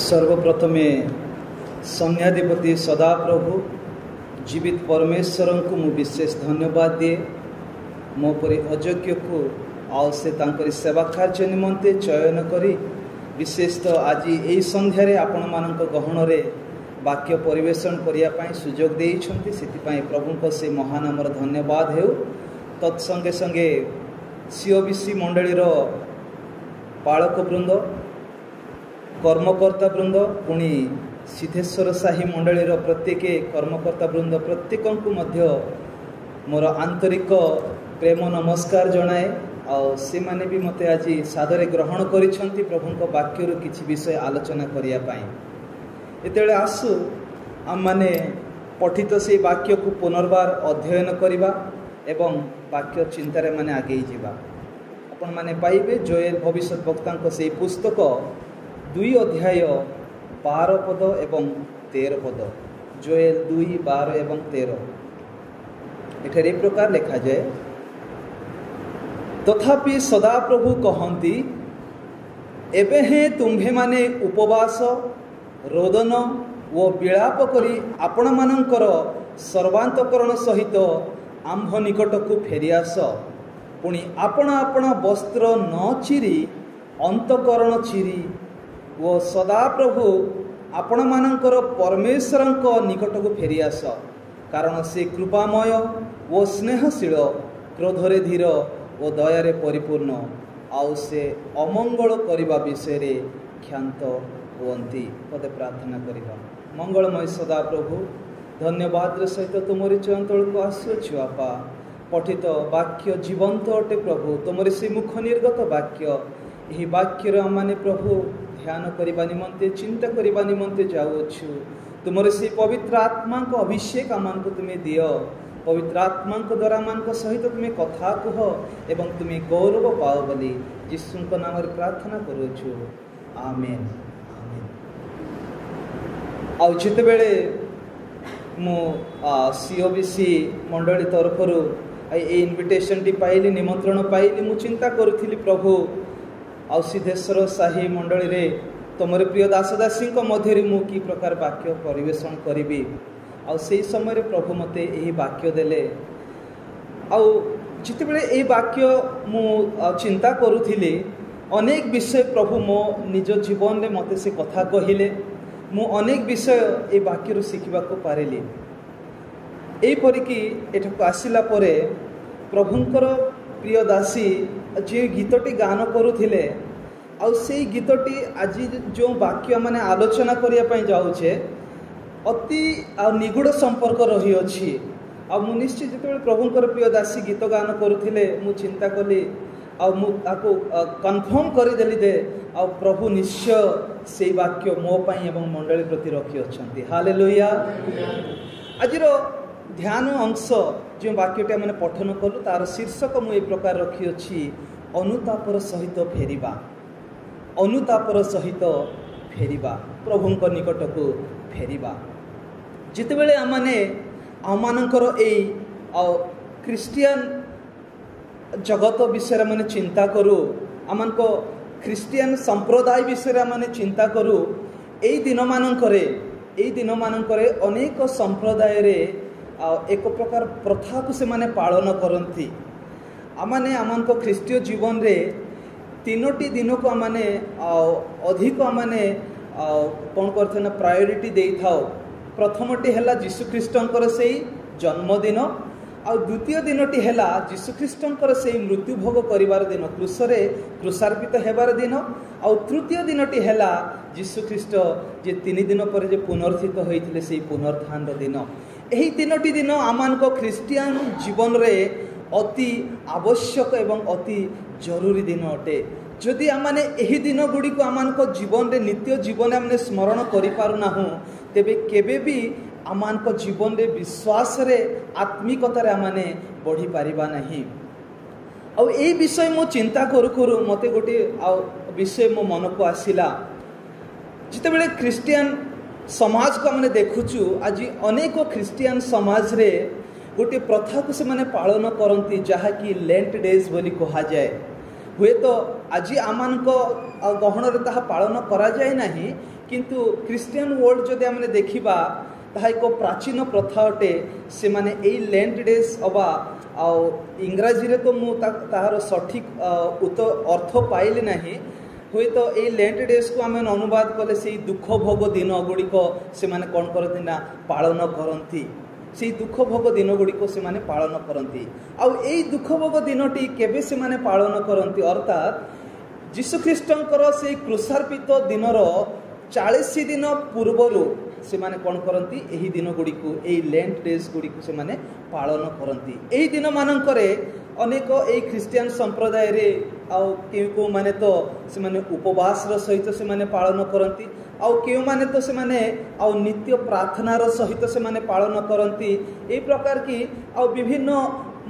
सर्वप्रथमे संज्ञाधिपति सदाप्रभु जीवित परमेश्वर को मु विशेष धन्यवाद दिए मोपरी अयोग्य को आउ से तांकरी सेवा कार्य निमंते चयन करी विशेषतः आज यही संध्यारे आपण मानक गहन रे वाक्य परिवेशन करने सुजोग देइछन्ति सेतिपाई प्रभु को से महानामर धन्यवाद हेउ। तत्संगे संगे सीओबीसी मंडलीर पालक वृंद कर्मकर्ता वृंद पुणी सिद्धेश्वर साही मंडलीर प्रत्येक कर्मकर्ता वृंद प्रत्येक मध्य मोर आंतरिक प्रेम नमस्कार जनाए और से माने भी मते आज सादरे ग्रहण करिसंति प्रभु वाक्यर किछि विषय आलोचना करिया पाई एतेले आसु आम माने पठित से वाक्य को पुनर्बार अध्ययन करिबा एवं वाक्य चिंतारे माने आगे जीवा आपण माने पाइबे जोएल भविष्य वक्ता से पुस्तक 2 अध्याय 12 पद एवं 13 पद जोएल 2 12 एवं 13 एठारे प्रकार लिखा जाए तथापि सदाप्रभु कहती एबे हे तुम्भे माने उपवास रोदन व विलाप करी आपण मानकर सर्वांतकरण सहित आंभ निकट को फेरियास पुणी आपण आपण वस्त्र न चिरी अंतकरण चिरी वो सदाप्रभु आपण मानकर परमेश्वर निकट को फेरियास कारण से कृपामय वो स्नेहशील क्रोधरे धीर ओ दयारे परिपूर्ण आउ से अमंगल करने विषय ख्यात हुअन्ति पदे प्रार्थना करिबा। मंगलमय सदा प्रभु धन्यवाद सहित तुमरी चंतल को आसुछु आपा पठित वाक्य जीवंत अटे प्रभु तुमरी से मुख निर्गत वाक्य यही वाक्य आमाने प्रभु ध्यान करने निमंते चिंता करने निमंते जाऊछु तुमरी से पवित्र आत्मा को अभिषेक आमान को तुम्हें दियो पवित्र आत्मा द्वारा मान सहित तुम्हें कथा कह एवं तुम्हें गौरव पाओ बोली यीशु नाम प्रार्थना करुछु आमेन। आउ जिते बेले मु सीओबीसी मंडली तरफ इनविटेशन टी पाइली निमंत्रण पाइली मु चिंता करुथिली प्रभु आउ सिद्धेश्वर साही मंडली रे तुमर प्रिय दासदासी मध्य मु कि प्रकार वाक्य परिवेशन करी आउ से समय प्रभु मते यही वाक्य देले आउ जिते बेले यही वाक्य मु चिंता करुथिली अनेक विषय प्रभु मो निज जीवन में मते से कथा कहिले मु अनेक विषय ए वाक्य शिखा पारिली एपरिकी एठाक आसिला परे प्रभुंकर प्रिय दासी जे गीतटी गान करुथिले आउ से गीतटी आज जो वाक्य माने आलोचना करने जाऊे अति निगूढ़ संपर्क रही अछि आ मु निश्चित जिते प्रभुंकर प्रिय दासी गीत गान करुथिले मु चिंता कली आपको कन्फर्म करदेली दे आ प्रभु निश्चय से वाक्य मो पाई एवं मंडली प्रति रखी अच्छा हालेलुया। आज ध्यान अंश जो वाक्यटा मैंने पठन कलु तार शीर्षक मुझे प्रकार रखी अच्छी अनुतापर सहित फेरिबा अनुतापर सहित फेरिबा प्रभु निकट को फेरिबा जिते बेले आमाने आमानकर ए क्रिस्टियन जगत विषय माने चिंता करूँ आम ख्रीस्टियन संप्रदाय विषय माने चिंता करूँ यही दिन मानकरे अनेक संप्रदाय रे एक प्रकार प्रथा को से माने पालन करती आमाने आम ख्रीस्टीय जीवन रे 3टी दिन को आमाने अधिक आमाने कौन करते ना प्रायोरिटी दे था प्रथमटी है जीशुख्रीष्टर से जन्मदिन आ द्वितीय दिनटी है जीशुख्रीष्टर से मृत्यु भोग करिवार दिन क्रूसरे क्रूसार्पित हेबार दिन आ तृतीय दिनटी है जीशुख्रीष्ट जे 3 दिन पर जे पुनर्थित होइथिले से पुनरुत्थान दिन यही 3टी दिन आमान ख्रीस्टियन जीवन रे अति आवश्यक एवं अति जरूरी दिन अटे जदि आमाने यही दिन गुड़ी को आमान जीवन रे नित्य जीवन आमने स्मरण करि पारुना हूँ तेबे केबे भी आमान जीवन रे विश्वास रे आत्मिकतार आमाने बढ़ी पारिबा नहीं आ ए विषय मो चिंता करू करू मते गोटे विषय मो मन को आसिला जिते बेले क्रिस्टियन समाज को आमने देखुचु आज अनेक क्रिस्टियन समाज रे गोटे प्रथा को से माने पालन करती जहा कि लेंट डेज बोली कहा जाए हुए तो आज आमान गहन रे ताहा पालन करा जाए नहीं किंतु क्रिश्चियन वर्ल्ड जदि आम देखा ताहा एक प्राचीन प्रथा अटे से माने एई लेंट डेज अबा इंग्राजी रे तो मु ताहार सठिक अर्थ पाइली नहीं हुए तो ये लेंट डेज को आम अनुवाद कले से दुख भोग दिन गुड़िक से माने कौन करती ना पालन करती से दुख भोग दिन गुड़िक से माने पालन करती आउ ए दुख भोग दिनटी केबे से माने पालन करती अर्थात जीशुख्रीष्टर से क्रूसार्पित दिनर 40 दिन पूर्वर से माने कौन करती यही दिन गुड़िक यही लेंट डेज गुड़िक से माने पालन करती यही दिन मानकरे अनेक ए ख्रीस्टियन संप्रदाय रे आउ केउ माने तो से माने उपवास रो सहित से माने पालन करती आउ केउ माने तो से माने आउ नित्य प्रार्थनार सहित से माने पालन करती ए प्रकार की आउ विभिन्न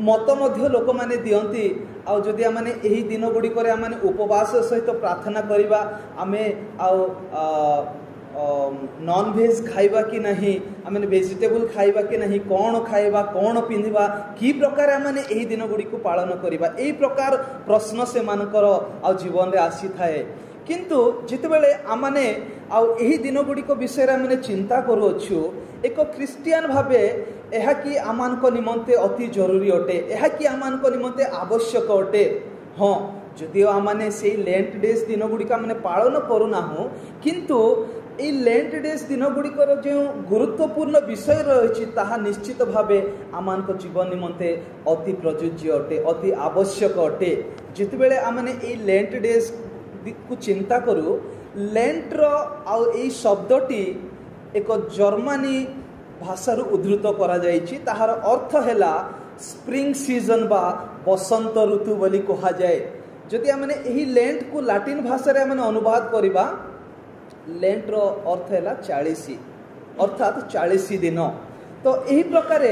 मत मध्य लोक माने दियंती आउ जदि आम यही दिन गुड़िक आम उपवास सहित प्रार्थना करवा आमे आउ नॉन भेज खाइबा कि नहीं आम वेजिटेबल खाइबा कि नहीं कौन खाइबा कौन पिंधिबा कि प्रकार आम यही दिन गुड़ी को पालन करवा यही प्रकार प्रश्न से मानकर आ जीवन रे आसी थाए किंतु जितेबले आमने यही दिन गुड़िक विषय आम चिंता करुअछु एक क्रिस्टियन भावे यह कि आमानक निमंते अति जरूरी अटे यह कि आमानक निमंते आवश्यक अटे हाँ जदिओ आमने से लेंट डेज दिन गुड़िक आमने पालन करूना किंतु ये लेंट डेज दिन गुड़िकर जो गुरुत्वपूर्ण विषय रही ताहा निश्चित भावे आमानक जीवन निमंते अति प्रयोज्य अटे अति आवश्यक अटे जितेबले आमने ये लेंट डेज को चिंता करूँ लेंट आउ ए शब्दटी एक जर्मनी भाषार उद्धृत करा जायछि ताहार अर्थ हैला स्प्रिंग सीजन बा बसंत ऋतु बोली कहा जाए जदि आमने एही लेंट को लाटिन भाषा रे आमने अनुवाद करिबा लेंट रो अर्थ हैला 40 अर्थात 40 दिन तो यही प्रकार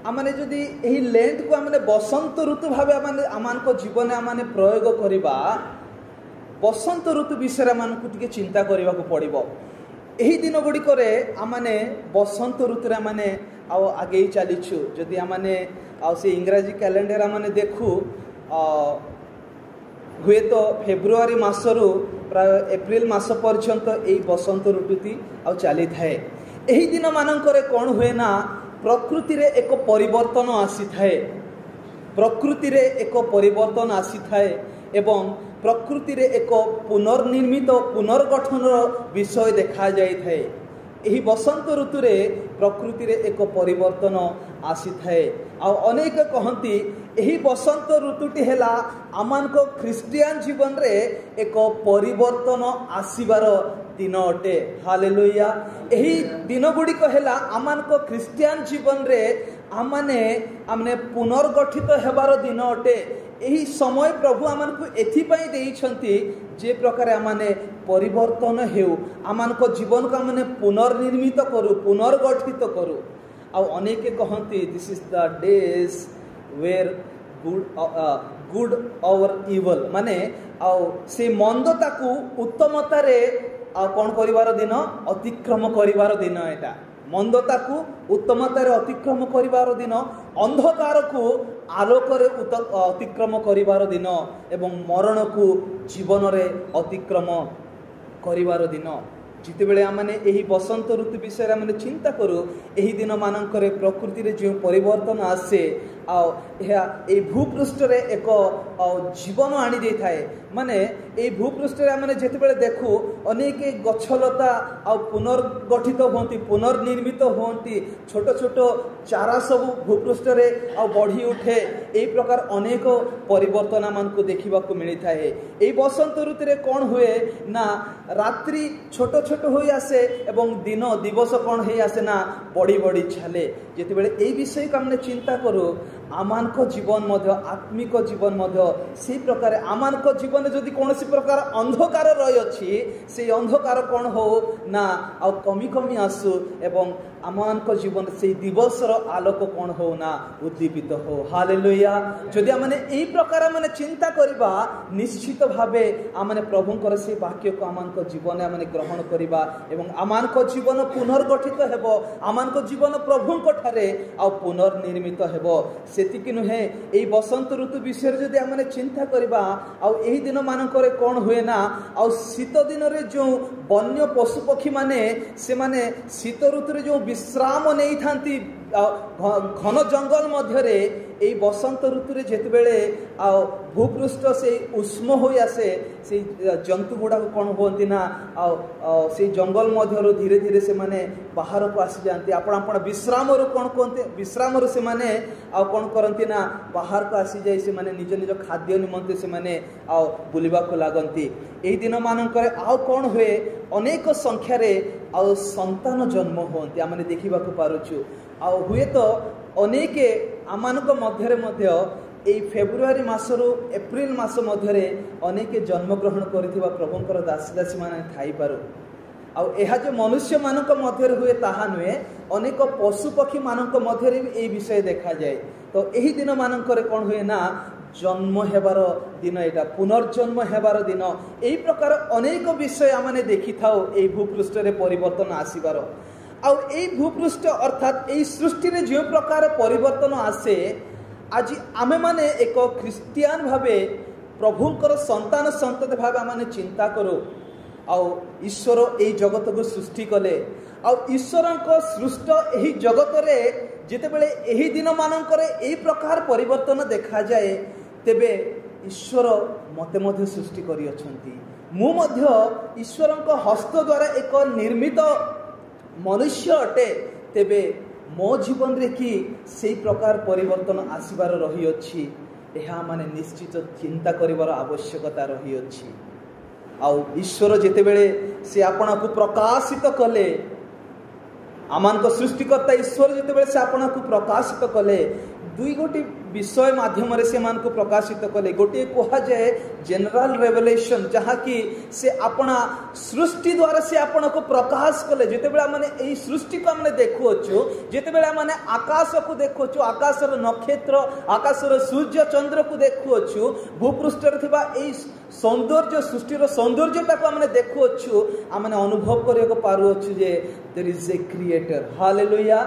आमने जदि एही लेंट को आमने बसंत ऋतु भावे आमने आमानक जीवन आमने प्रयोग करिबा बसंत ऋतु विषय आमको टिके चिंता करने को पड़ो यही दिन गुड़िक आमने बसंत ऋतु आमने आगे चलीछु जदि आमने से इंग्राजी कैलेंडर आमने देखू हुए तो फेब्रुआरी मासरू प्राय एप्रिल मास पर्यंत यही बसंत ऋतुटी चली थाए यही दिन मानकर कौन हुए ना प्रकृति रे एक परिवर्तन आसी थाए प्रकृति रे एक परिवर्तन आसी थाए एवं प्रकृति रे एक पुनर्निर्मित पुनर्गठन विषय देखा जाय थाए यही बसंत ऋतु रे प्रकृति रे एक परिवर्तन आसी थाए आ अनेक कहती यही बसंत ऋतुटी हैला आमानको ख्रिस्टियन जीवन रे एक परिवर्तन आसीबार दिन अटे हालेलुया यही दिन गुड़िक हैला आमानको ख्रिस्टियन जीवन रे आमने पुनर्गठित हेबार दिन अटे यही समय प्रभु आमको एथिपाई देइछंती जे प्रकार आमने परिवर्तन हेउ आमको जीवन को आमने पुनर्निर्मित करू पुनर्गठित करू आ अनेक कहती this is the days where good or evil माने से मंदता को उत्तमता रे कौन करिवार दिन अतिक्रम करिवार दिन एटा मंदता को उत्तमता रे अतिक्रम करिवार दिन अंधकार को आलोक रे अतिक्रम करिवार दिन एवं मरण को जीवन रे अतिक्रम करिवार दिन जितेबले आमने यही बसंत ऋतु विषय आमने चिंता करूँ यही दिन मानकर प्रकृति रे जो परिवर्तन आसे ए भूपृष्ठ रे एक जीवन आनी दे थाए माने ए भूपृष्ठ रे आमने जेतेबेले देखू अनेक गछलता आ पुनर्गठित होती पुनर्निर्मित होती छोट छोट चारा सब भूपृष्ठ रे आ बढ़ी उठे एई प्रकार अनेक परिवर्तन आमको देखा मिली थाए ए बसंत ऋतु रे कौन हुए ना रात्रि छोट छोट होई आसे एवं दिन दिवस कौन हो आसे ना बढ़ी बढ़ी छाले जितेबले ए विषय को हमने चिंता करूँ आमानक जीवन मध्य आत्मिक जीवन मध्य से प्रकार आमानक जीवन जदि कौन प्रकार अंधकार रही अच्छी से अंधकार कौन हो ना आ कमी कमी आसू एवं आम जीवन से दिवसर आलोक कौन हो ना उद्दीपित हो। हालेलुया। जदि आमने एई प्रकार माने चिंता करबा निश्चित भावे आमने प्रभुंकर से वाक्य को आम जीवन आमने ग्रहण करबा एवं आम जीवन पुनर्गठित हेबो, आम जीवन प्रभुंक ठारे आ पुनर्निर्मित हेबो। सेतिकी नुहे एई बसंत ऋतु विषय जदि आमने चिंता करबा आ एही दिन मानकरे कौन हुए ना आ शीत दिन रे जो वन्य पशु पक्षी माने से माने शीत ऋतु रे जो विश्राम नहीं थांती घन जंगल मध्यरे এই বসন্ত ঋতুরে যেতবেলে ভূপৃষ্ঠ সেই উষ্ণ হয়ে আসে সেই জন্তু গুড়া কোণ হুঁতি না সেই জঙ্গল মধ্যর ধীরে ধীরে সে বাহারକୁ আসি যাতে আপন আপন বিশ্রামর কোণ কুহতি বিশ্রামর সে কোণ করতে না বাহারକୁ আসি যাই সে নিজ নিজ খাদ্য নিমন্তে সে বুলিবাকু লাগନ୍ତି। এই দিন মানকরে আউ কোণ হুয়ে অনেক সংখ্যারে সন্তান জন্ম হুঁতি আমি দেখিবাকু পারুছু। হুয়ে তো अनेके आमानक मध्यरे मध्य এই फेब्रुआरी मासरू एप्रिल मास मध्यरे अनेके जन्मग्रहण करिथिबा प्रभुंकर दासी दासी माने थाई पारो। आ जो मनुष्य मानक मध्यरे हुए ताहा नुहे अनेक पशु पक्षी मानक मध्यरे भी यही विषय देखा जाए। तो यही दिन मानकरे कौन हुए ना जन्म हेबार दिन, एटा पुनर्जन्म हेबार दिन। यही प्रकार अनेक विषय आमने देखि थाओ एई भूपृष्ठ रे परिवर्तन आसीबार। आउ एई भूपृष्ठ अर्थात एई सृष्टि रे जो प्रकार परिवर्तन आसे आज आमे माने एक ख्रिस्टियान भावे प्रभुंकर संतान संतति भावे आमे चिंता करो। आउ ईश्वर एई जगत को सृष्टि कले आउ ईश्वरक सृष्ट एही जगत रे जेतेबेले एही दिन मानकरे एई प्रकार परिवर्तन देखा जाए तेबे ईश्वर मते मध्य सृष्टि करि अछंती। मु मध्य ईश्वरक हस्त द्वारा एक निर्मित मनुष्य अटे। तेबे मो जीवन रे कि से प्रकार परिवर्तन आसीबार रही अछि एहा माने निश्चित चिंता करिवार आवश्यकता रही अछि। आउ ईश्वर जेतेबेले से आपना को प्रकाशित कले आमान सृष्टिकर्ता ईश्वर जेतेबेले से आपना को प्रकाशित कले दुई गोटी विषय माध्यम से मान को प्रकाशित कले। गोटे कहा जाए जनरल रेवलेशन जहाँ कि से अपना सृष्टि द्वारा से आपन को प्रकाश कले। जितेबेला माने एई सृष्टि को हमने देखुछु जितेबेला माने आकाश को देखुछु आकाशर नक्षत्र आकाशर सूर्य चंद्र को देखुछु भूपृष्ठ रे थिबा एई सौंदर्य सृष्टिर सौंदर्यता को हमने देखुछु हमने अनुभव करियो पारुछु जे there is a creator. Hallelujah.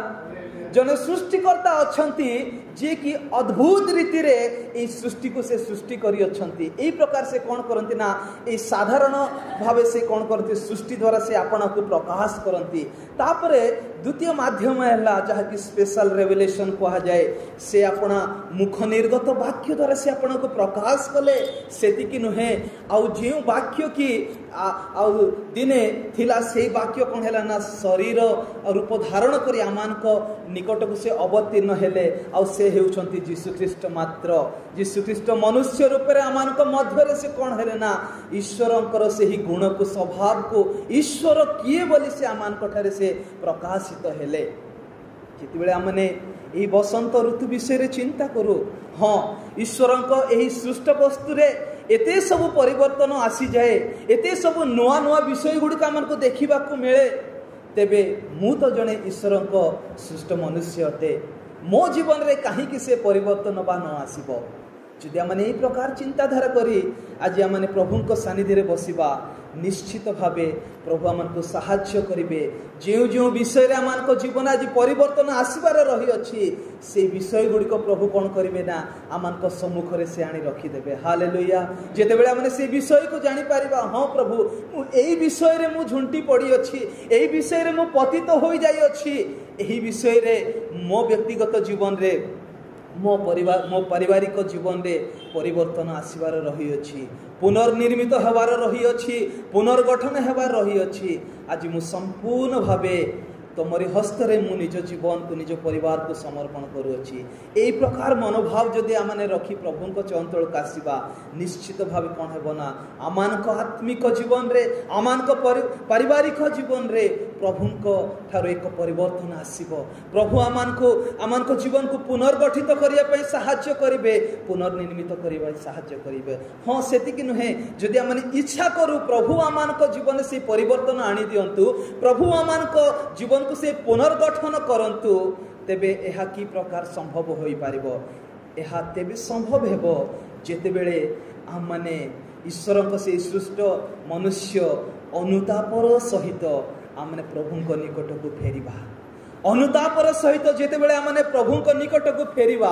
जने सृष्टिकर्ता अछंती जे कि अद्भुत रीति रे ए सृष्टि को से सृष्टि करी अछंती। एई प्रकार से कोन करंती ना ए साधारण भावे से कोन करती सृष्टि द्वारा से आपन को प्रकाश करंती। तापरे द्वितीय माध्यम हैला जहा कि स्पेशल रेवलेशन कहा जाए से अपना मुख निर्गत वाक्य द्वारा से आपन को प्रकाश कले सेति कि नुहे आउ जे वाक्य की आउ दिने थिला से वाक्य कोन हैला ना शरीर रूप धारण करी आमान को निकट को से अवतीर्ण हेले आउ से हेउछंती यीशु ख्रीष्ट मात्र। यीशु ख्रीष्ट मनुष्य रूप रे आमान को मध्य से कोन हेले ना ईश्वरंकर से ही गुण को स्वभाव को ईश्वर किए बोली से आमान को ठारे से प्रकाशित हेले। जितेबेले आमने एही बसंत ऋतु विषय रे चिंता करू हाँ ईश्वरंक एही सृष्ट वस्तु रे एते सब परिवर्तन आसी जाए एते सब नुआ नुआ विषय गुड़िक आमको देखा मिले तेबे मु तो जड़े ईश्वरंक सृष्ट मनुष्य अटे मो जीवन रे कहीं से परिवर्तन बा न आसीबो। जदि आम यही प्रकार चिंताधारा करी आज आम प्रभु सानिध्य रे बसिबा निश्चित भावे प्रभु आमको साहाय्य करेंगे। जो जो विषय आम जीवन आज परिवर्तन आसबार रही अच्छी से विषय गुड़िक प्रभु कौन करेंगे ना आम सम्मुख में से आनी रखिदेवे। हालेलुया। जितेबेले आम से विषय को जानीपर हाँ प्रभु यही विषय रे मु झुंटी पड़ी अच्छी यही विषय रे मु पतित हो जाई अच्छी यही विषय रे मो व्यक्तिगत जीवन रे मो पारिवारिक जीवन रे परिवर्तन आसबार रही अच्छी पुनर्निर्मित होबार रही अच्छी पुनर्गठन होबार रही अच्छी। आज मु संपूर्ण भावे तुमरी हस्त रे मु निज जीवन को निज परिवार को समर्पण करुअछि। एई प्रकार मनोभाव जदि आमने रखी प्रभु चंचल कासिबा निश्चित भाव कौन हेबो ना आमान को आत्मिक जीवन रे आमान को पारिवारिक जीवन रे प्रभु ठार एक परिवर्तन आसीबो। प्रभु आमान जीवन को पुनर्गठित करने साहाय्य करेंगे, पुनर्निर्मित करने साहाय्य करेंगे। हाँ सेतिक नुहे, जदि आम इच्छा करूँ प्रभु आमान जीवन से परिवर्तन आनी दिंतु, प्रभु आमान जीवन को से पुनर्गठन करंतु, तेबे यह कि प्रकार संभव हो पारिबो? यह तेबे संभव हेबो जेतेबेले आम माने ईश्वर को से सृष्ट मनुष्य अनुतापर सहित आमने प्रभु निकट को फेरिबा। अनुतापर सहित जेतेबेले आमने प्रभु निकट को फेरिबा,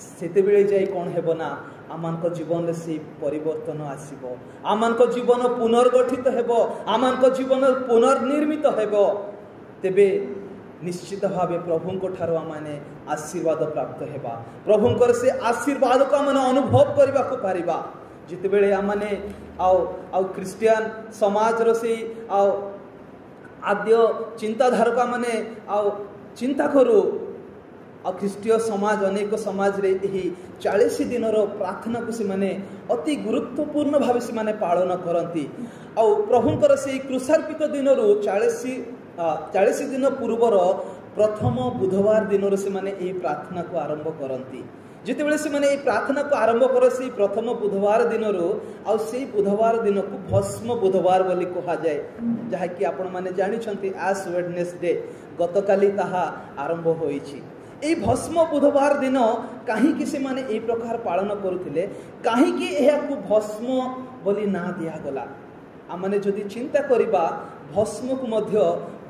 सेतेबेले जाई कौन हेबो ना आमान जीवन से परिवर्तन आसीबो, आमान जीवन पुनर्गठित हेबो, आमान जीवन पुनर्निर्मित हेबो। तेबे निश्चित भाव प्रभु ठार आमने आशीर्वाद प्राप्त हेबा, प्रभुंकर से आशीर्वाद को आमने अनुभव करबा को पारिबा। जितेबेले आमने आउ क्रिस्टियन समाज रो से आद्य चिंताधारा को आमने चिंता करू, ख्रीष्टीय समाज अनेक समाज रे यही 40 दिन प्रार्थना को से अति गुरुत्वपूर्ण भाव से पालन करती। प्रभुंकर से क्रूसार्पित दिन 40 दिन पूर्वर प्रथम बुधवार दिन से प्रार्थना को आरंभ करती। जितेबेले से प्रार्थना को आरंभ कर से प्रथम बुधवार दिन से बुधवार दिन को भस्म बुधवार बोली कहा जाए, जहाँकि आपण माने जानिछंती एश वेडनेसडे गतकाली ताहा आरंभ होईछि। ए भस्म बुधवार दिन कहीं से माने ए प्रकार पालन करुथिले, कहीं एहाकु भस्म बोली ना दिया गला। आमने जदि चिंता करिबा भस्म को मध्य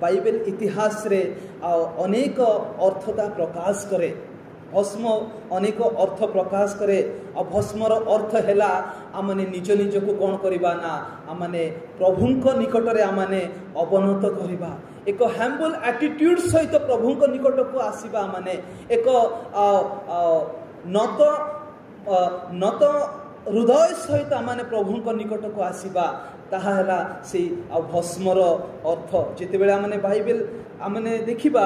बाइबल इतिहास रे अनेक अर्थता प्रकाश करे, भस्म अनेक अर्थ प्रकाश करे। भस्मर अर्थ हैला आमने निज निज को कौन करिबा ना आमने प्रभुंक निकट रे आमने अवनत करिबा, एक हम्बल एटीट्यूड सहित प्रभुंक निकट को आसीबा, आमने एक नत हृदय सहित आमने प्रभुंक निकट को आसीबा। ताहा हैला से भस्मर अर्थ। जितेबेले आमने बाइबल आमने देखिबा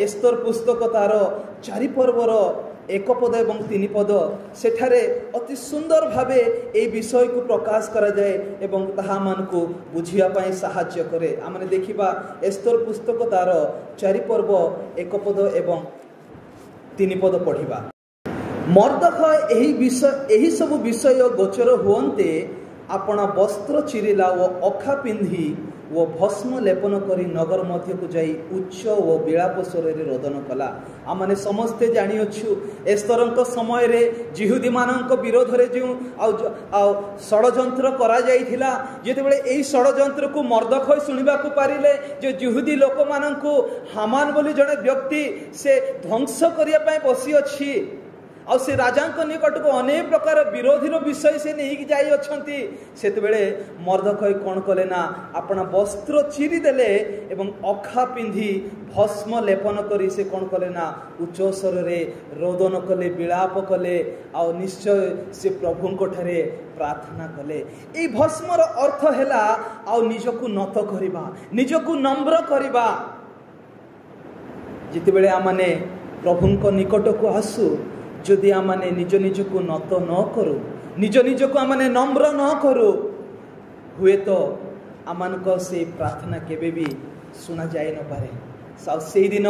एस्तर पुस्तक तार 4 पर्वर 1 पद एवं 3 पद सेठारे अति सुंदर भावे ए विषय को प्रकाश करा जाए एवं ताहा मान को बुझिया पाई सहाय्य करे। आमने देखिबा एस्तर पुस्तक तार 4 पर्व 1 पद एवं 3 पद पढ़िबा। मर्दखय एही सब विषय गोचर हुअन्ते आपण वस्त्र चिरिला व अखा पिंधि वो भस्म लेपन करी नगर मध्य को जाई उच्च व विलाप स्वर रोदन कला। आमने समस्ते जानिछु एस्तरंक समय रे जिहुदी मानक विरोध रे जो षडयंत्र करा जाइथिला, जेतेबेले एई षडयंत्र को मर्दखय सुनिबा को पारिले जो जिहुदी लोक मानक हामान बोली जड़े व्यक्ति से ध्वंस करिया पय बसी अछि, और से राजा निकट को अनेक प्रकार विरोधी विषय से नहीं जाई अछंती। सेतबेले मर्दखय कौन कले ना अपना वस्त्र चिरी देले एवं अखा पिंधि भस्म लेपन करी से कौन कले ना उच्च स्वर रे रोदन कले, विलाप कले, और निश्चय से प्रभु को ठारे प्रार्थना कले। ए भस्मर अर्थ हैला आ निजकु नत करिबा, निजकु नम्र करिबा। जितेबेले आमने प्रभु निकट को आसु, जदि आमने निज निज को नत न करू, निज निज को आमने नम्र न करू, हुए तो आमान से प्रार्थना केबे भी सुना जाए न पारे। से दिन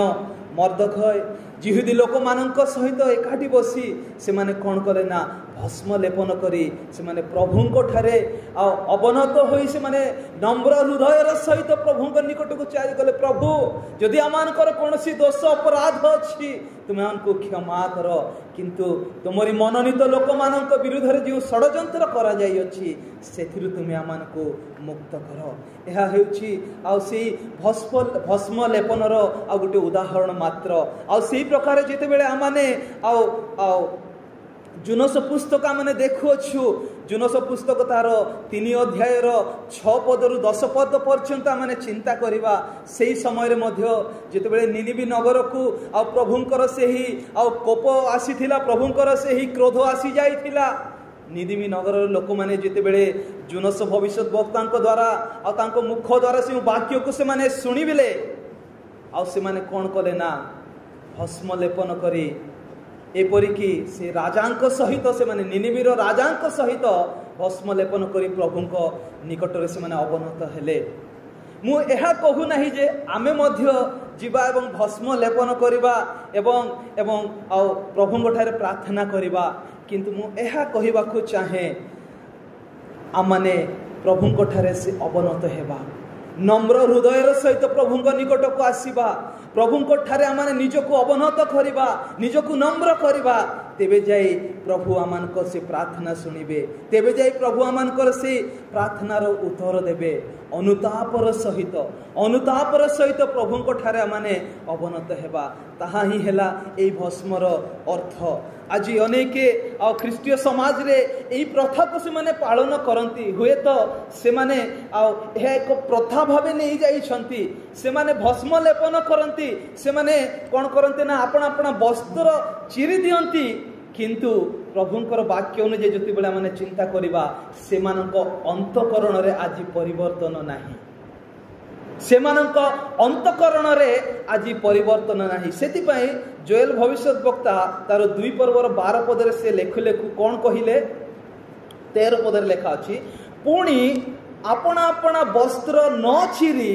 मर्दखय जिहुदी लोक मानक सहित एकाठी बसी से माने कौन करे ना भस्म लेपन करी से माने प्रभुंक ठारे अवनत होई से माने नम्र हृदय सहित प्रभुंक निकट को चाहे गले, प्रभु जदि आमानकर कौनसी दोष अपराध अच्छी तुम आमको क्षमा कर, किंतु तुमरी मनोनीत लोक मानक विरुद्ध रे जो षडयंत्र करा जाई अछि सेथिरु तुम आमानको मुक्त कर। यह हेउछि आ से भस्म लेपनर आ गोटे उदाहरण मात्र। आ से प्रकार जेतेबेले आमाने जुनस पुस्तक आमने देखुछु, जुनस पुस्तक तार 3 अध्याय 6 पदरु 10 पद पर्यंत आमने चिंता करिबा। सेही समय रे मध्य जेतेबेले निनिबी नगर को आ प्रभुंकर सेही आ कोप आसीथिला, प्रभुंकर सेही क्रोध आसी जाइथिला। निनिबी नगर लोक माने जेतेबेले जुनस भविष्यत वक्तांक द्वारा आ तांको मुख द्वारा से वाक्य को से माने सुनिबिले, आ से माने कोन कले ना भस्म लेपन करी एपरिकी से राजांक सहित से माने निनिबीर राजांक सहित भस्म लेपन करी प्रभुंक निकट रे से माने अवनत हेले। मु एहा कहू नाही जे आमे मध्य जीवा एवं भस्म लेपन करिबा एवं एवं आ प्रभुଙ୍କ ठारे प्रार्थना करिबा किंतु मु एहा कहिबाकू चाहे आमाने प्रभुଙ୍କ ठारे से अवनत हेबा नम्र हृदयर सहित प्रभुଙ୍କ निकट को आसीबा प्रभुଙ୍କ ठारे आमाने निजको अवनत करिबा निजको नम्र करिबा तेबे जाई प्रभु आमानक से प्रार्थना सुनिबे तेबे जाई प्रभु आमानकर से प्रार्थनार उत्तर देबे अनुतापर सहित प्रभुଙ୍କ ठारे आमाने अवनत हेबा ताहा ही हेला एई भस्मर अर्थ आज अनेक ख्रीष्टीय समाज रे एई प्रथा को से माने पालन करंती हुए तो से माने एक प्रथा भावे नहीं जाई छंती से माने भस्म लेपन करंती से माने कोन करंती ना अपना अपना वस्त्र चिरी दियंती किंतु प्रभुंकर वाक्य अनुसार जति बेला माने चिंता करिबा सेमानक अंतकरण रे आज परिवर्तन नाही सेमानक अंतकरण रे आज परिवर्तन नाही सेति पई जोएल भविष्यत वक्ता तार 2 पर्वर 12 पदरे से लेखु लेखु कोन कहिले 13 पदरे लेखा अछि पुणी अपना अपना वस्त्र न चिरी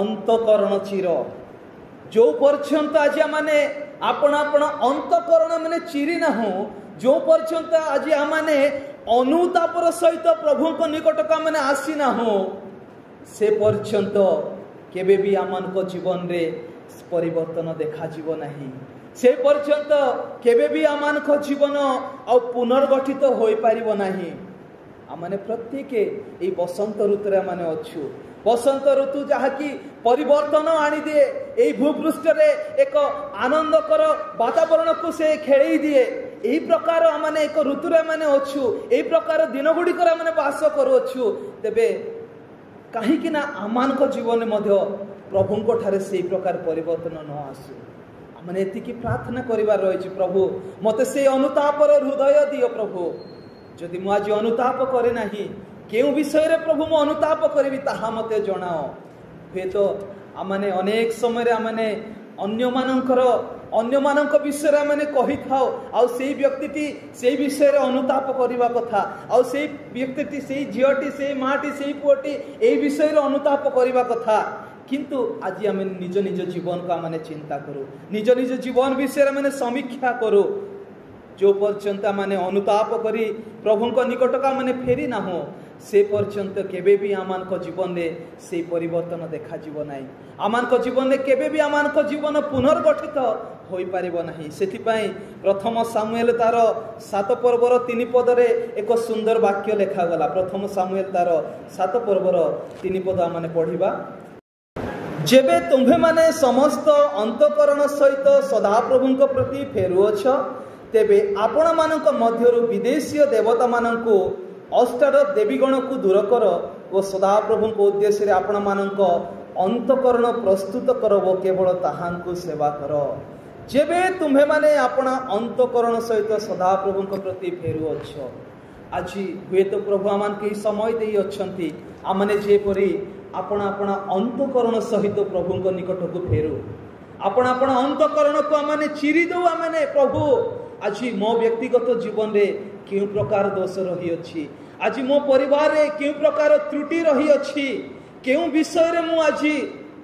अंतकरण चिर जो पर्यंत आज माने अपना अपना अंतकरण माने चिरी ना हो जो पर्यंत आज आमाने अनुतापर सहित प्रभु को निकट का माने आसी ना हो से पर्यंत केबे भी आमानक जीवन रे परिवर्तन देखा जीव नाही से पर्यंत केबे भी आमानक जीवन आ पुनर्गठित होई पारिबो नाही आमाने प्रत्येक ए बसंत ऋतु रे माने अछु बसंत ऋतु जहा कि परिवर्तन आनी दिए एई भूपृष्ठ रे एक आनंदकर वातावरण को से खेळी दिए एई प्रकार आमाने एक ऋतु रे माने अछु एई प्रकार दिन गुडी कर माने वास करू अछु तेबे कहीं कि ना आमानक जीवन मध्य प्रभुंको ठारे से प्रकार परिवर्तन न आसु आमने एतिकी प्रार्थना करिवार रहिछि प्रभु मते से अनुतापर हृदय दियो प्रभु जदि मु आज अनुताप करे नाही केउ विषय रे प्रभु मु अनुताप करिवि ताहा मते जणाओ हे तो आमने अनेक समय रे आमने अन्य मानक विषय रे आमने कहि थाओ आ सेई व्यक्तिटी सेई विषय रे अनुताप करिवा कथा आ सेई व्यक्तिटी सेई झियोटी सेई माटी सेई पुओटी एई विषय रे अनुताप करिवा कथा किंतु आज आम निज निज जीवन को आम चिंता करूँ निज निज जीवन विषय में समीक्षा करूँ जो पर्यंत माने अनुताप करी प्रभु निकट का माने फेरी ना हो से पर्यंत केबे भी आमानक जीवन रे से परिवर्तन देखा जीव नाही आमानक जीवन रे केबे भी आमानक जीवन पुनर्गठित होई पारिबो नाही सेति पई प्रथम सामुएल तार 7 पर्वर 3 पद रे एक सुंदर वाक्य लेखा गला प्रथम सामुएल तार 7 पर्वर 3 पद आमाने पढिबा जेबे तुम्भे माने समस्त अंतकरण सहित सदाप्रभुଙ୍କ प्रति फेरुअछ तेबे आपण मानक मध्यरु विदेशीय देवता माननको अष्टार देवीगण को दूर कर और सदाप्रभुଙ୍କ उद्देश्य रे आपण मानक अंतकरण प्रस्तुत करबो केवल ताहांको सेवा कर जेबे तुम्भे माने आपण अंतकरण सहित सदाप्रभुଙ୍କ प्रति फेरुअछ आज हुए तो प्रभु आमान के समय देई अछंती आमने जेपरी अपना अपना अंतकरण सहित प्रभु निकट को फेरू अपना अपना अंतकरण को आमने चिरी दो आमने प्रभु आज मो व्यक्तिगत जीवन रे क्यों प्रकार दोष रही अछि आज मो परिवार रे क्यों प्रकार त्रुटि रही अछि क्यों विषय रे मु आज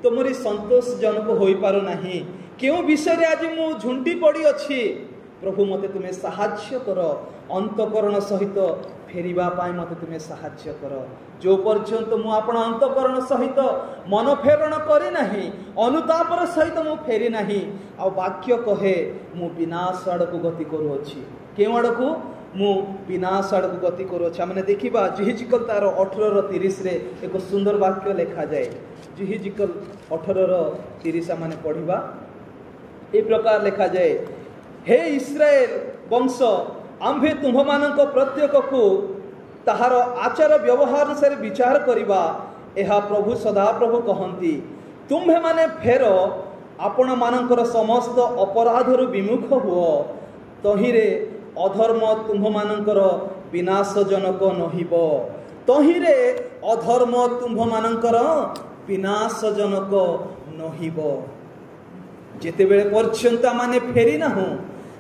तुमरी संतोषजनक होई पारो नाही क्यों विषय रे आज मु झुंटी पड़ी अछि प्रभु मते तुम्हें साहाय्य कर अंतकरण सहित फेरिबा पाई मते तुम्हें साहाय्य कर जो पर्यंत मु आपण अंतकरण सहित मन फेरण करी नाही अनुतापर सहित मु फेरी नाही आ वाक्य कहे मु विनाश आड़क गति करू अछि केउ आड़कू मु विनाश आड़क गति करू अछि माने देखिबा जिहिजिकल तार 18:30 रे एक सुंदर वाक्य लिखा जाए जिहिजिकल 18:30 माने पढिबा ए प्रकार लिखा जाए हे इस्राएल वंश आम्भे तुम्ह मानक प्रत्येक को ताहार आचार व्यवहार से विचार करिबा एहा प्रभु सदाप्रभु कहंती तुम्हे माने फेर आपण मानकर समस्त अपराधरु विमुख हुओ तहिरे अधर्म तुम्ह मानकर विनाशजनक नहिबो तहिरे अधर्म तुम्ह मानकर विनाशजनक नहिबो जेते बेले पर्यंत माने फेरी ना हो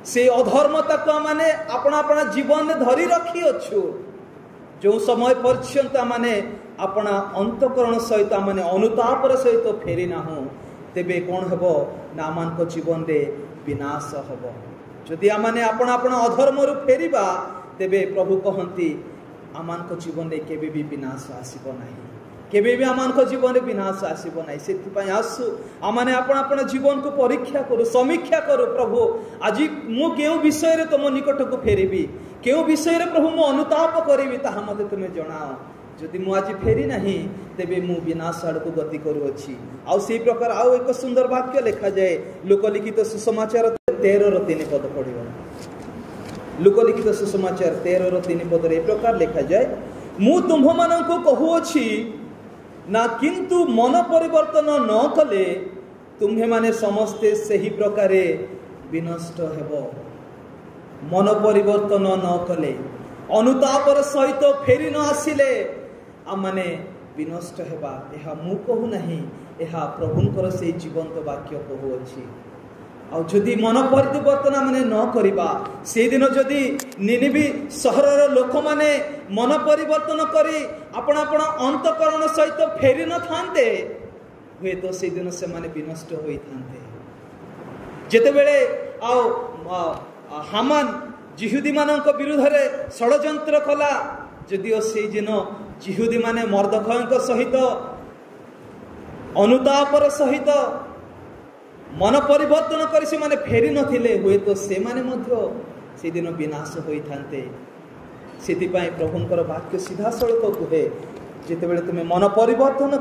से अधर्मता को माने अपना अपना जीवन में धरी रखी अच्छु जो समय पर्यंत माने अपना अंतकरण सहित आमने अनुतापर सहित फेरी ना तेबे कौन हेब ना आम जीवन रे विनाश हेब। जदि आमने आपण आपण अधर्म फेरिबा तेबे प्रभु कहती आम जीवन रे केबे भी विनाश आसीबो नाही, केबे भी आम जीवन रे विनाश आसीबो नाही। सेति आसु आमने आपण आपण जीवन को परीक्षा करू, समीक्षा करू। प्रभु आज मु केउ विषय रे तुम निकट को फेरिबी, केउ विषय रे प्रभु मु अनुताप करिवि ताहा मते तुमे जणाओ। जदि मु आज फेरी नाही तेबे मु विनाश आड़ को गति करूअछि। आउ से प्रकार आउ एक सुंदर वाक्य लिखा जाए लोकलिखित सुसमाचार 13:3 पद पढ़िबा। लोकलिखित सुसमाचार 13:3 पद रे प्रकार लिखा जाए, मु तुम्भ माननको कहूअछि ना किंतु मन परिवर्तन न कले तुम्हे माने समस्ते सही प्रकारे विनष्ट हेबो। मन परिवर्तन न कले अनुतापर सहित फेरी न आसिले आमने विनष्ट हेबा। एहा मु कहू नहीं, एहा प्रभुंकर से जीवंत वाक्य कहूअछि। आ जदि मन परिवर्तन माने न करिबा से दिन जदि निनिबी सहरर लोक माने मन परिवर्तन करी आपण आपण अंतकरण सहित फेरी न थांते हुए तो से दिन से माने विनष्ट होई थांते। जेते बेले आ हामान जिहुदी मानक विरुद्ध रे षडयंत्र कला, जदिओ से दिन जिहुदी माने मर्दखयक सहित अनुतापर सहित मन परिवर्तन कर से माने फेरी नथिले हुए तो से माने मध्य से दिन विनाश होई थांते। सेति पई प्रभुंकर वाक्य सीधा सड़क कहे जेते बेले तुमे मन परिवर्तन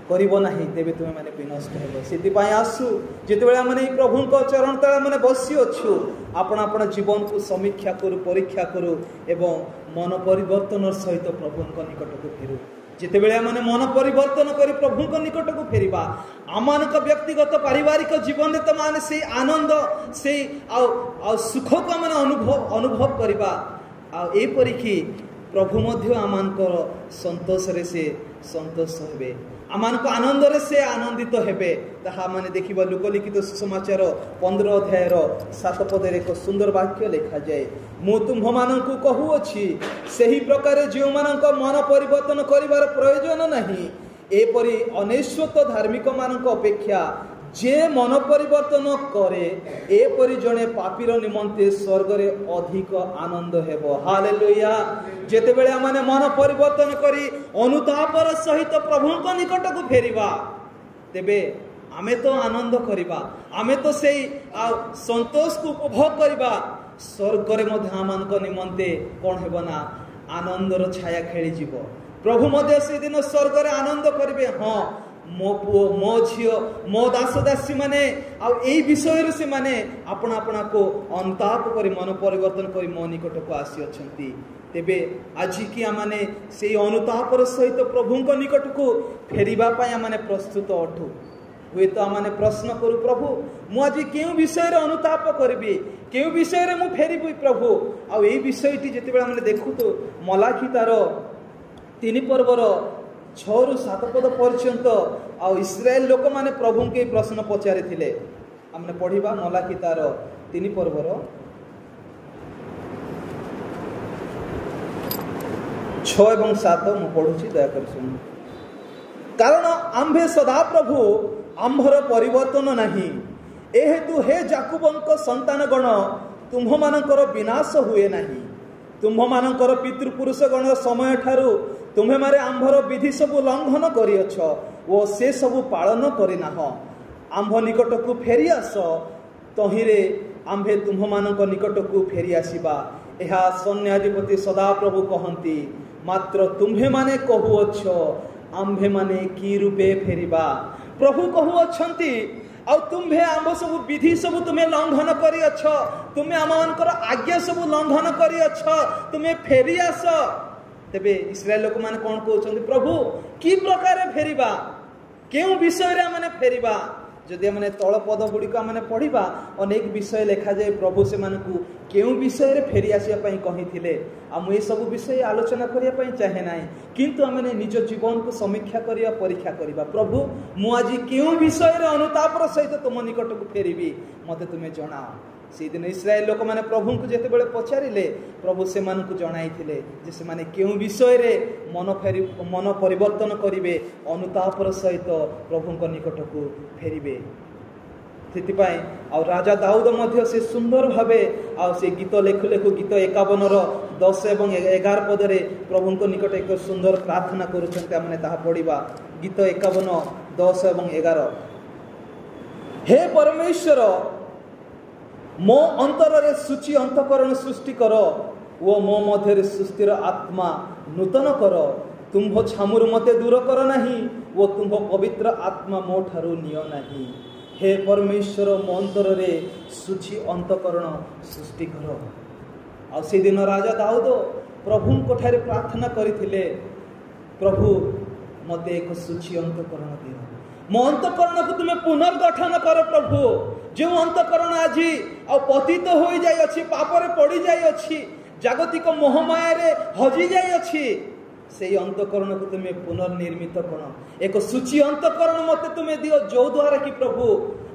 करिवो नाही तेबे तुमे माने विनष्ट हेबो। सेति पई आसु जेते बेले माने प्रभुंक चरण तळे माने बसी अछु आपण आपण जीवन को समीक्षा करू, परीक्षा करू एवं मन परिवर्तन सहित प्रभुंक निकट को फेरू। जिते बेले माने मन परिवर्तन करी प्रभुंक निकट को फेरिबा आमानक व्यक्तिगत पारिवारिक जीवन रे त माने से आनंद से आ सुख को माने अनुभव करिबा। आ ए परिखी प्रभु मध्य आमानकर संतोष रे से संतोष हेबे, आमानक आनंद रे से आनंदित हेबे। ताहा माने देखिबा लोकलिखित सुसमाचार 15 अध्यायर 7 पद रे एक सुंदर वाक्य लिखा जाए, मु तुम्भ माननकु कहूअछि सही प्रकार जो मानक मन परिवर्तन करिवार प्रयोजन नहीं, एपरि अनेश्वत धार्मिक मानक अपेक्षा जे मन परिवर्तन करे एपरि जने पापीर निमंते स्वर्ग रे अधिक आनंद हेबो। हालेलुया। जेते बेले माने मन परिवर्तन करी अनुतापर सहित प्रभुंक निकट को फेरिबा तेबे आमे तो आनंद करिबा, आमे तो सेई संतोष को उपभोग करिबा। स्वर्ग रे मध्य आमानक निमंते कोन हेबो ना आनंदर छाया खेली जीवो। प्रभु मध्य से दिन स्वर्ग रे आनंद करिवे। हाँ मो पुओ मो झियो मो दास दासी माने आ एई विषय रे से माने अपना अपना को अंताप करी मन परिवर्तन करी मो निकट को आसी अछंती। तेबे आज की आमाने से अनुतापर सहित प्रभुंक निकट को फेरिबा पय आमाने प्रस्तुत अठु। हुए तो आमाने प्रश्न करू, प्रभु मु आज केउ विषय रे अनुताप करबी, केउ विषय रे मु फेरिबी प्रभु। आ एई विषयटी जेते बेला माने देखु तो मलाखी तार 3 पर्वर 6 ରୁ 7 पद पर्यंत आ इस्राएल लोक माने प्रभु के प्रश्न पचारि थिले। हमने पढ़िबा मलाखी तार 3 पर्वर 6 एवं 7 मु पढुछि, दया कर सुन। कारण आम्भे सदा प्रभु आम्भर परिवर्तन नहीं, ए हेतु हे जाकुबंक संतान गण तुम्ह मानकर विनाश हुए नहीं। तुम्ह मानकर पितृपुरुष गण समय ठारू तुम्हे मारे आम्भर विधि सबु लंघन करिअछ ओ से सबु पालन करिनाह। आम्भ निकट को फेरी आस, तहिरे आम्भे तुम्ह मानक निकट को फेरी आसीबा। एहा सैन्याधिपति सदा प्रभु कहंती, मात्र तुम्हे माने कहूअछ आम्भे माने की रूपे फेरिबा। प्रभु कहूअछंती आ तुम्हे आम्भ सबु विधि सबु तुम्हें लंघन करिअछ, तुम्हें आमनकर आज्ञा सबु लंघन करिअछ, तुम्हें फेरी आस। तेबे इस्राएल लोक माने कोन कहउछंती, प्रभु की प्रकार फेरिबा, केउ विषय रे माने फेरिबा। जदि माने तळ पद गुडी का माने पढिबा अनेक विषय लिखा जाए प्रभु से मानकु केउ विषय रे फेरी आसिया पई कहिथिले। आ मु ए सब विषय आलोचना करिया पई चाहे नाही, किंतु आमने निज जीवन को समीक्षा करिया परीक्षा करिबा। प्रभु मु आज केउ विषय रे अनुतापर सहित तुम निकट को फेरिबी, मते तुमे जणाओ। से दिन इस्राएल लोक मैंने प्रभु को जिते बड़े पचारे प्रभु से जनाई से माने क्यों विषय रे मन परिवर्तन करेंगे अनुतापर सहित प्रभु निकट को फेरिबे से राजा दाऊद मध्य से सुंदर भावे से गीत लेखु लेखु गीत 51 10 और 11 पदरे प्रभु निकट एक सुंदर प्रार्थना करुँचा पढ़ा गीत 51 10 और 11 हे परमेश्वर मो अंतर रे सूची अंतकरण सृष्टि कर वो मो मध्य सुस्थिर आत्मा नूतन कर तुम्भ छामुर मते दूर कर नहीं वो तुम्भ पवित्र आत्मा मो ठारू नियो नहीं हे परमेश्वर मो अंतर रे सूची अंतकरण सृष्टि कर आ से दिन राजा दाऊद प्रभु को ठारे प्रार्थना करथिले प्रभु मते एक सूची अंतकरण दियो मो अंतकरण को तुम्हें पुनर्गठन कर प्रभु जो अंतकरण आज पतित हो जाए पापरे पड़ी जाए जागतिक मोहमाया रे हजि जाए से अंतकरण को तुम्हें पुनर्निर्मित कर एक सूची अंतकरण मत तुम्हें दियो जो द्वारा कि प्रभु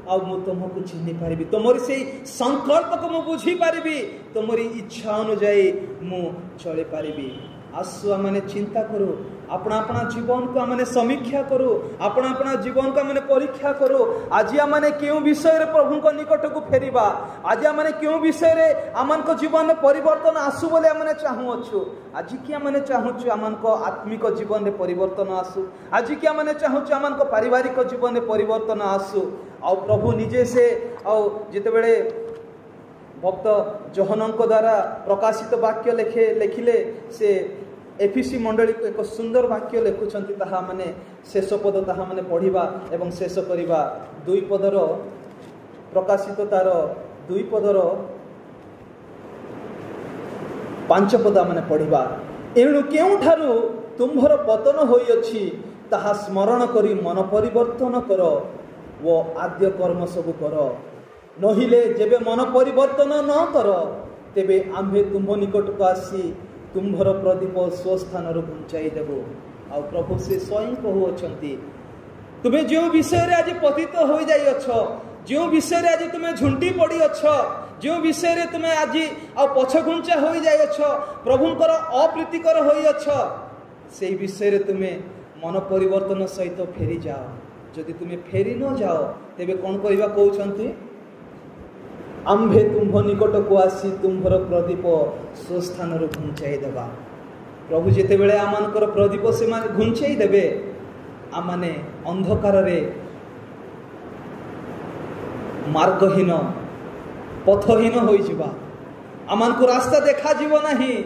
आ मु तुमको चिन्ह पारि तुमरी से संकल्प को मु बुझी पारि तुमरी इच्छा अनुजाई मु चली पारि आसु आमने चिंता करू अपना अपना जीवन को आमने समीक्षा करू अपना अपना जीवन को आमने परीक्षा करू आज आमने क्यों विषय रे प्रभु को निकट को फेरिबा आज आमने क्यों विषय रे आमन को जीवन में परिवर्तन आसु बोले आमने चाहू अच्छु आज कि आमने चाहूछु आमन को आत्मिक जीवन में परिवर्तन आसु आज कि आमने चाहूछु आमन को पारिवारिक जीवन में परिवर्तन आसु आ प्रभु निजे से आ जिते बेले भक्त जोहनक द्वारा प्रकाशित वाक्य लिखिले से एफिसी मंडली को एक सुंदर वाक्य लिखुंट ताहा माने शेष पद ताहा माने पढ़िबा एवं शेष करिबा 2 पदर प्रकाशित तार 2 पदर 5 पद माने पढ़िबा एणु केउ ठारू तुम्भर पतन होई अछि ताहा स्मरण करी मन परिवर्तन कर वो आद्य कर्म सब कर नहिले जेबे मन परिवर्तन न कर तेबे आम्भे तुम्भ निकट को आसी तुम्भर प्रदीप स्वस्थान घुंचाई देबो आ प्रभु से स्वयं कहउछंती तुम्हें जो विषय रे आज पतित हो जाई अछ जो विषय रे आज तुम्हें झुंटी पड़ी अछ जो विषय रे तुम्हें आज आ पछ घुंचा हो जाई अछ प्रभुंकर अप्रीतिकर होई अछ सेही विषय रे तुम्हें मन परिवर्तन सहित फेरी जाओ जदि तुम्हें फेरी न जाओ तेबे कोन करिबा कहउछंती आम्भे तुम्भ निकट को आसी तुम्भर प्रदीप स्वस्थान घुंचाई देवा प्रभु जिते बेले आमनकर प्रदीप से माने घुंचाई देबे आमाने अंधकार रे मार्गहीन पथहीन होई जिबा आमान को रास्ता देखा जीव नहीं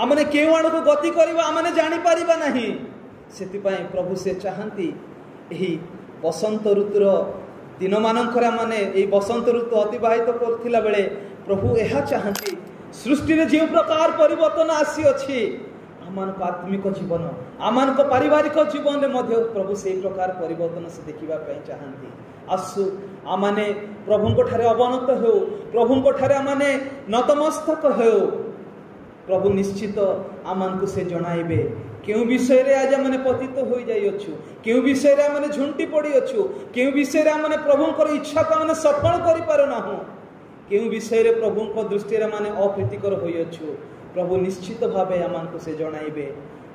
आमने केउ आड़ को गति करबा आमने जानि परिबा नहीं सेति पय प्रभु से चाहंती एही बसंत ऋतुर दिन मानकर माने ये बसंत ऋतु अतिबाहित करथिला बेले प्रभु यह चाहती सृष्टि रे जो प्रकार परिवर्तन आसी अछि आमान को आत्मिक जीवन आमान को पारिवारिक जीवन रे मध्य प्रभु से प्रकार परिवर्तन से देखिबा पय चाहती आसु आमाने प्रभु को ठारे अवनत हो प्रभु को ठारे आमाने नतमस्तक हो प्रभु निश्चित आमान को से जणाइबे क्यों विषय रे आज मैंने पतित हो जाई अच्छु क्यों विषय रे मैंने झुंटी पड़ी अच्छु क्यों विषय रे मैंने प्रभु को इच्छा को मैंने सफल करि पारो ना हो क्यों विषय रे प्रभु को दृष्टि रे माने अप्रीतिकर होई अच्छु प्रभु निश्चित भावे आमान को से जणाइबे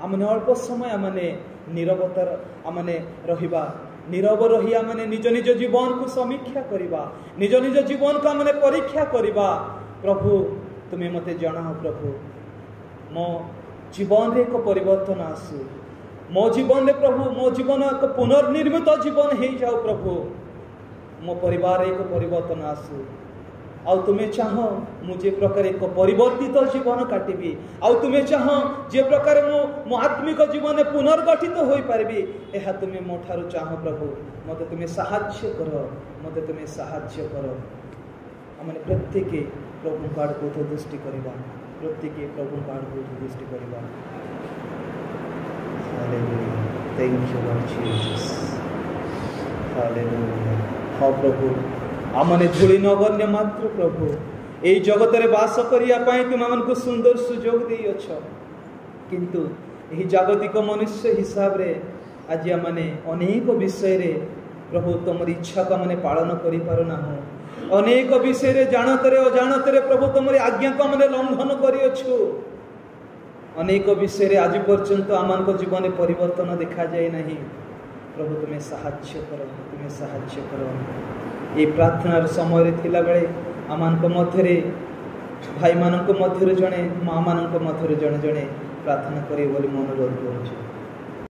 आमने अल्प समय आमने नीरवतार आमने रहिबा नीरव रही आमने निज निज जीवन को समीक्षा करिबा निज निज जीवन को आमने परीक्षा करिबा प्रभु तुम्हें मते जणाओ प्रभु मो जीवन रे एक परिवर्तन आसु मो जीवन रे प्रभु मो जीवन एक पुनर्निर्मित जीवन हो जाओ प्रभु मो परिवार एक परिवर्तन आसु आ तुम्हें चाह मुझे प्रकार एक परिवर्तित जीवन काटिबी आ तुम्हें चाह जे प्रकार मो आत्मिक जीवन पुनर्गठित हो पारिबी एहा तुम्हें मो ठारू चाह प्रभु मते तुम्हें साहाय्य कर मते तुम्हें साहाय्य कर आमने प्रत्येक प्रभु काड को दृष्टि करबा प्रत्येक प्रभु काड को दृष्टि करबा hallelujah thank you Lord Jesus hallelujah हाँ प्रभु आमने धूली नगण्य मात्र प्रभु ए जगत रे वास करिया पई तुम हमको सुंदर सुयोग देई अछ किंतु एही जागतिक मनुष्य हिसाब रे आज आमने अनेक विषय रे प्रभु तुम इच्छा को माने पालन करि पारो ना हो अनेक विषय जानतरे अजाणतरे प्रभु तुम आज्ञा को आम लंघन करियछु। अनेक विषय आज पर्यंत आम जीवन में परिवर्तन देखा जाए नहीं। प्रभु तुम्हें साहाय्य कर, तुम्हें साहाय्य कर। ये प्रार्थनार समय थिला बेले आम मध्य भाई मान मध्य जड़े माँ मान मध्य जड़े जड़े प्रार्थना करें बोली मैं अनुरोध करुँ।